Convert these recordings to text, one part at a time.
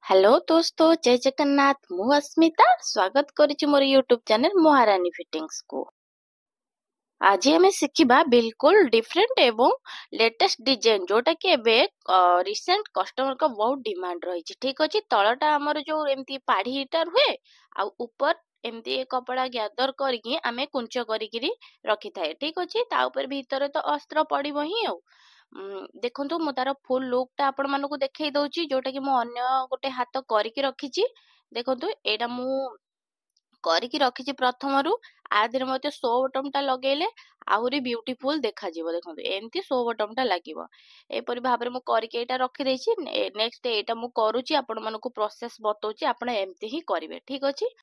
Hello दोस्तों, जय जगन्नाथ। मु अस्मिता स्वागत करिछि मोर यूट्यूब चैनल महारानी फिटिंग्स को। आज हमें शिखिबा बिल्कुल डिफरेंट एवं लेटेस्ट डिजाइन जोटा कि एबे रिसेंट कस्टमर का बहुत डिमांड रही। ठीक अच्छे तलटा आमर जो एमती पाढ़ीटा रुए आ ऊपर एमती कपड़ा ग्यादर करके आमे कुंच करी रखी थाए। ठीक अच्छे भीतर तो अस्त्र पड़िबो ही आ। देखंतु मु तार फुल लुक टा आपण मानको देखै दउची जोटा कि मु अन्य गोटे हाथ करिकी रखिची। देखंतु एटा मु करिकी रखिची प्रथमरु आ देर मते शो बटन टा लगेले आहुरी ब्यूटीफुल देखा जिवो। देखंतु एमती शो बटन टा लागिवो एपरि भाबरे मु करिकी एटा रखि देछि। नेक्स्ट एटा मु करूची आपण मानको प्रोसेस बतौची, आपण एमती ही करिवे। ठीक अछि।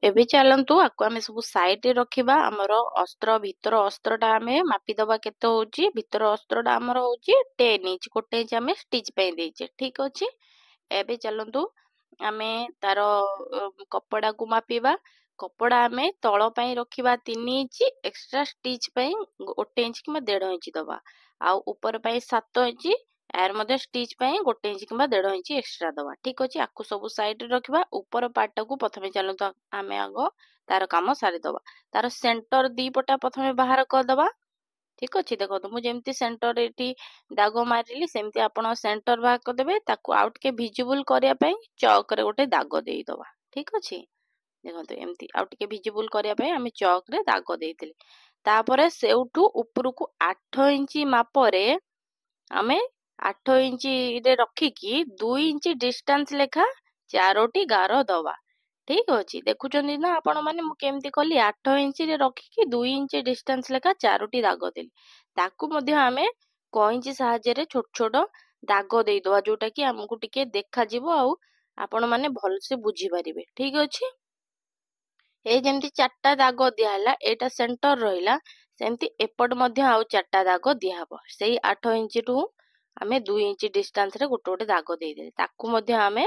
एबे चलंतु आको आमे सब साइड रे रखिबा। हमर अस्त्र भीतर अस्त्रटा आमे मापी दबा केते होची। भीतर अस्त्रटा हमर होची 10 इंच, गोटे इंच आमे स्टिच पे देइचे। ठीक अछि। एबे चलंतु आमे तार कपड़ा को मापीबा। कपड़ा आमे तळ पई रखिबा 3 इंच, एक्स्ट्रा स्टिच पई 1 इंच किमा 1.5 इंच दबा। आ ऊपर पई 7 इंच, यार मध्य स्टिच पई 1 इंच किमा 1.5 इंच एक्स्ट्रा दबा। ठीक अछि। आकु सब साइड रे रखिबा। ऊपर पार्ट को प्रथमे चलंतु आमे आगो तार काम सारी दबा। तार सेंटर दी पटा प्रथमे बाहर कर दबा। ठीक अछि। देखो तो मु जेमती सेंटर एटी दागो मारिली सेमती आपण सेंटर बाहर कर देबे। ताकू आउट के विजिबल करिया पई चौक रे गोटे दागो देई दबा। ठीक अछि। देखो तो एमती आउट के विजिबल करिया पई आमे चौक रे दागो देइतिले। तापरे सेउठू ऊपर को 8 इंच माप रे आमे 8 इंच रे रखिकी 2 इंच डिस्टेंस लेखा चारोटी गार दबा। ठीक अछि। देखुचंदी ना आपण माने मु केमती कली 8 इंच रे रखिकी 2 इंच डिस्टेंस लेखा चारोटी दाग देली। ताकू मध्ये आमे कइंची सहाय्य रे छोट छोट दाग देई दवा जोटा कि हमकु टिके देखा जिवो आ आपण माने भल से बुझी परिबे। ठीक अछि। ए जेमती चारटा दाग दिया हला एटा सेंटर रहिला सेमती एपट मध्ये आउ चारटा दाग दिया हबो। सेही 8 इंच टू आमे 2 इंच डिस्टेंस रे गोटे गोटे दाग देई दे। ताकू मध्ये आमे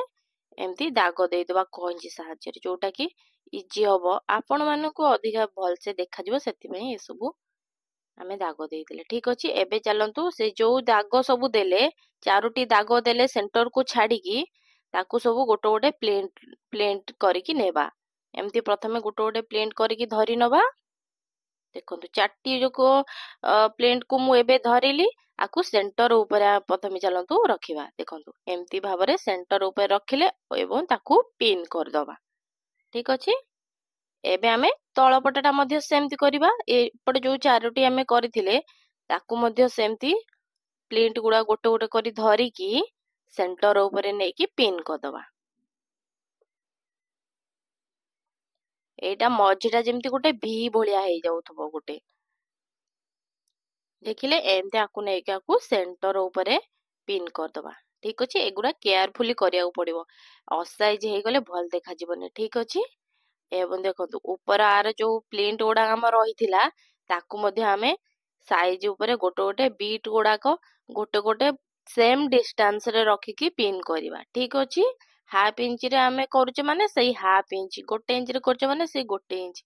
एमती दाग देई दबा कइंची सहाय्य रे जोटा कि इजी हबो आपण मानको अधिका भल से देखा जिवो। सेति पई ए सब आमे दाग देई देले। ठीक अछि। एबे चलंतु से जो दाग सब देले चारोटी दाग देले सेंटर को छाडी की ताकू सब गोटे गोटे प्लेंट करिकी नेबा। एमती प्रथमे गोटे गोटे प्लेंट करिकी धरि नबा। देखंतु चारटी जो को प्लेंट को मु एबे धरिली आकु सेंटर ऊपर प्रथमे चलंतु रखिबा। देखंतु एमती भाबरे सेंटर ऊपर रखिले एवं ताकू पिन कर दबा। ठीक अछि। एबे आमे तळ पटटा मध्ये सेमती करिबा। एपट जो चारोटी आमे करिथिले ताकू मध्ये सेमती प्लेंट गुडा गोटे गोटे करी धरि की सेंटर ऊपर नै की पिन कर दबा। एटा मझिटा जेमती गोटे भी भलिया हे जाउथबो गोटे। देखिले एमते आकु नै के आकु सेंटर ऊपर पिन कर दबा। ठीक अछि। एगुडा केयरफुली करिया पड़िबो। असाइज हे गले भल देखा जिवने। ठीक अछि। एवं देखंतु ऊपर आर जो प्लेंट गुडा हम रहिथिला ताकू मध्ये आमे साइज ऊपर गोटे गोटे बीट गुडा को गोटे गोटे सेम डिस्टेंस रे रखिकी पिन करिबा। ठीक अछि। हाफ इंच रे आमे करूचे माने सही हाफ इंच, गोटे इंच रे करूचे माने सही गोटे इंच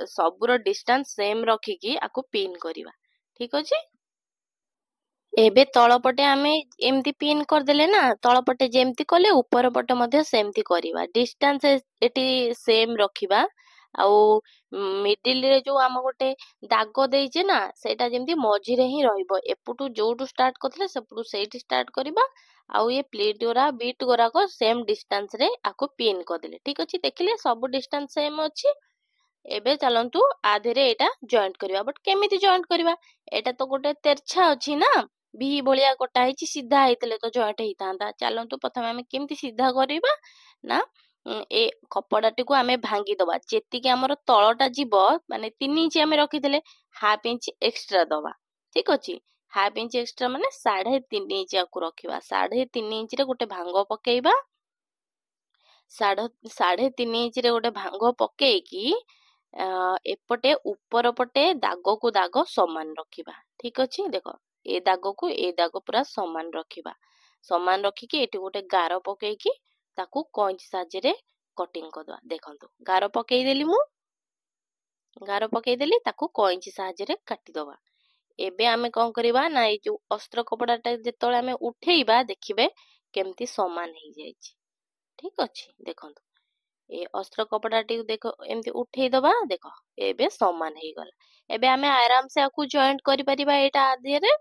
सबुर डिस्टेंस सेम रखिकी आकु पिन करिबा। ठीक अछि। एबे तळपटे आमे एमती पिन कर देले ना, तळपटे जेमती कले ऊपर पटे मध्ये सेमती करिबा। डिस्टेंस एटी सेम रखिबा। आउ मिडिल रे जो आम गोटे दाग देइचे ना सेटा जेमती मझी रे ही रहइबो। एपुटू जोटू स्टार्ट करथले सेपुटू सेठी स्टार्ट करिबा। आउ ये प्लेट गोरा बीट गोरा को सेम डिस्टेंस रे आकु पिन कर देले। ठीक अछि। देखिले सब डिस्टेंस सेम अछि। एबे चलंतु आधेरे एटा जॉइंट करिबा। बट केमिति जॉइंट करिबा? एटा तो गोटे तेरछा अछि ना, भी भलिया कटा हिची सीधा हेतले तो जॉइंट हेतांता। चलंतु प्रथमे आमे केमिति सीधा करिबा ना ए कपड़ाटी को आमे भांगी दबा। जेति के हमर तळटा जीवो माने 3 इंच आमे रखिदेले हाफ इंच एक्स्ट्रा दबा। ठीक अछि। हाफ इंच एक्स्ट्रा माने 3.5 इंच आकु रखिबा। 3.5 इंच रे गोटे भांगो पकेइबा। 3.5 इंच रे गोटे भांगो पकेइकी एपटे ऊपर पटे दाग को दाग समान रखिबा। ठीक अछि। देखो ए दाग को ए दाग पूरा समान रखिबा। समान रखिकी एटी गोटे गार पकेइकी ताकू कइंच साहाय्य रे कटिंग कर दवा। देखंतु गार पकेइ देली मु, गार पकेइ देली ताकू कइंच साहाय्य रे काटी दवा। एबे आमे कोन करिबा ना ए जो अस्त्र कपड़ाटा जेतळे आमे उठेइबा देखिबे केमती समान हो जाए। ठीक अच्छे देखो ए अस्त्र कपड़ा टी देख एमती उठे दबा देख एबे समान हो गला। एबे आमे आराम से आकु जॉइंट करि परिबा एटा आदिरे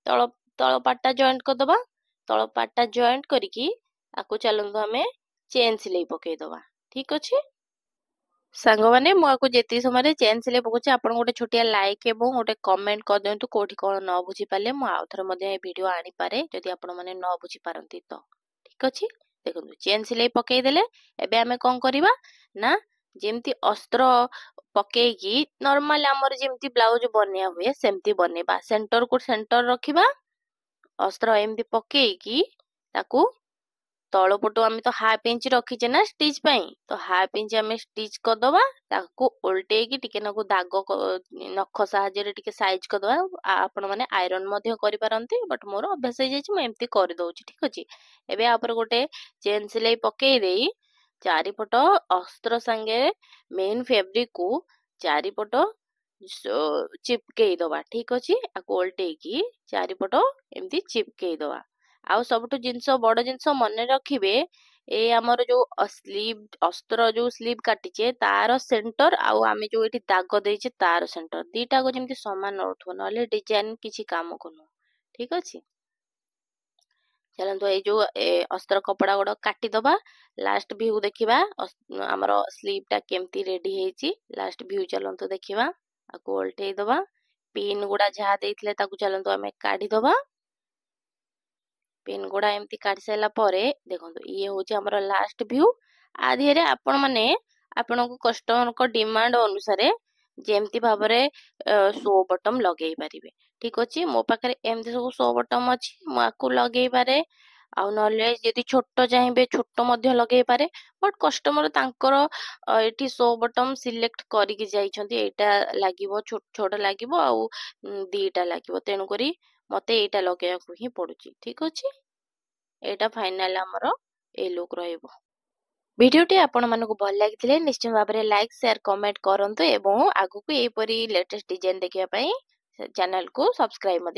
तळ तळ पाटटा जॉइंट कर दबा। तळ पाटटा जॉइंट करिकी आकु चलंतु हमें चेन सिलाई पके दबा। ठीक अच्छे सांग माने मु आकु जेती समय चेन सिलाई पकोचे आपण गोटे छोटिया लाइक एवं गोटे कमेंट कर दियंतु कोठी कोन न बुझी पाले मु आउथर मध्ये वीडियो आनी पारे जदि आपण माने न बुझी पारंती तो। ठीक अछि देखंतु चेन सिलाई पके देले एबे हमें कोन करिबा ना जेमती अस्त्र पकेकी नॉर्मल हमर जेमती ब्लाउज बनिया हुए सेमती बनेबा। सेंटर को सेंटर रखिबा अस्त्र एमती पकेकी ताकू तळ पटो आमे तो हाफ इंच रखीचे ना स्टिच पई तो हाफ इंच आमे स्टिच कर दबा ताकू उल्टे की टिके नकु दाग नख साहाଯ୍य रे टिके साइज कर दबा। आपण माने आयरन मध्ये करि पारंती बट मोर अभ्यास हो जायछि म एमती कर दउछि। ठीक अछि एबे आ पर गोटे चेन सिलाई पकेई देई चारिपट अस्त्र संगे मेन फैब्रिक को चारिपट चिपकेई दबा। ठीक अछि आकु उल्टे की चारिपट एमती चिपकेई दबा। आउ सबठु जिंस बड़ जिंस मन रखिबे ए हमर जो स्लीव अस्त्र जो स्लीव काटिचे तार सेंटर आउ आमे जो एठी दाग देइचे तार सेंटर दीटा को जेमती समान रहथो नले डिजाइन किछि काम कोनो। ठीक अछि चलंतु ए जो अस्त्र कपड़ा गुड़ काटी दबा लास्ट व्यू देखिबा हमर स्लीव टा केमती रेडी हेची लास्ट व्यू चलंतु देखिबा आकु उल्टेई दबा पिन गुड़ा जहा देइथिले ताकु चलंतु हमें काढी दबा। पिन गुड़ा एमती काटी साइला परे देखंतु ये होची हमर लास्ट व्यू आधे रे आपण माने आपण को कस्टमर को डिमांड अनुसार जेमती भाबरे शो बटन लगेई पारिबे। ठीक अछि मो पाखरे एमती सब शो बटन अछि मु आकु लगेई पारे आउ नले यदि छोटो चाहिबे छोटो मध्य लगेई पारे बट कस्टमर तांकर एठी शो बटन सिलेक्ट करिकि जाइछंती एटा लागिवो छोट छोट लागिवो आउ दीटा लागिवो तेनु करी मते एटा लगेयाकु ही पडुची। ठीक अछि एटा फाइनल हमरो ए लुक रहइबो। वीडियोटी आपण मानको भल लागिथिले निश्चय भाबरे लाइक शेयर कमेंट करंतु एवं आगु को एपरी लेटेस्ट डिजाइन देखिया पई चैनल को सब्सक्राइब मध्य